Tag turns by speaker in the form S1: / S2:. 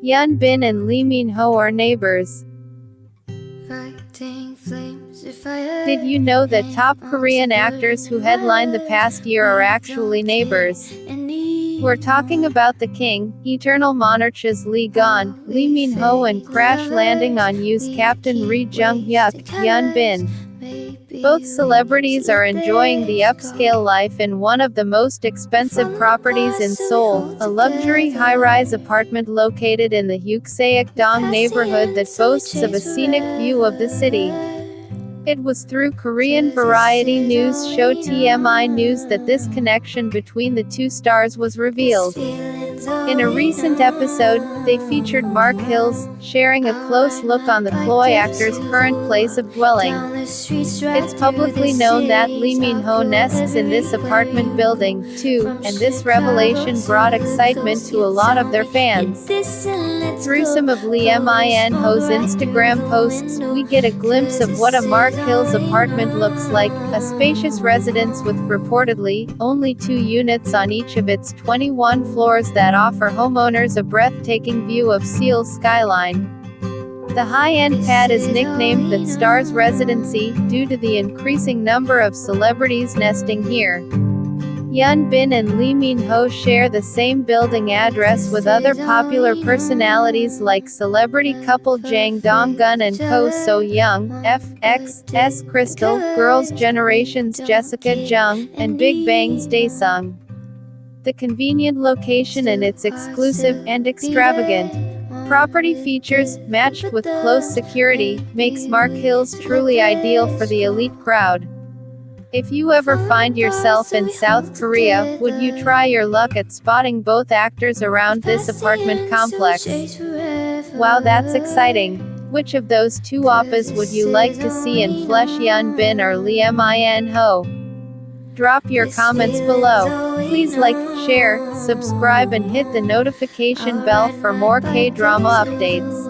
S1: Hyun Bin and Lee Min-ho are neighbors. Did you know that top Korean actors who headlined the past year are actually neighbors? We're talking about the king, Eternal Monarch's Lee Gon, Lee Min-ho and Crash Landing on You's Captain Ri Jung-hyuk, Hyun Bin. Both celebrities are enjoying the upscale life in one of the most expensive properties in Seoul, a luxury high-rise apartment located in the Huksaek-dong neighborhood that boasts of a scenic view of the city. It was through Korean variety news show TMI News that this connection between the two stars was revealed. In a recent episode, they featured Mark Hills, sharing a close look on the Ploy actor's current place of dwelling. It's publicly known that Lee Min-ho nests in this apartment building, too, and this revelation brought excitement to a lot of their fans. Through some of Lee Min-ho's Instagram posts, we get a glimpse of what a Mark Hills apartment looks like, a spacious residence with reportedly only 2 units on each of its 21 floors that offer homeowners a breathtaking view of Seoul's skyline. The high-end pad is nicknamed the Star's Residency, due to the increasing number of celebrities nesting here. Hyun Bin and Lee Min-ho share the same building address with other popular personalities like celebrity couple Jang Dong-gun and Ko So-young, FX's Crystal, Girls' Generation's Jessica Jung, and Big Bang's Daesung. The convenient location and its exclusive and extravagant property features, matched with close security, makes Mark Hills truly ideal for the elite crowd. If you ever find yourself in South Korea, would you try your luck at spotting both actors around this apartment complex? Wow, that's exciting. Which of those two oppas would you like to see in flesh, Hyun Bin or Lee Min-ho? Drop your comments below. Please like, share, subscribe and hit the notification bell for more K-drama updates.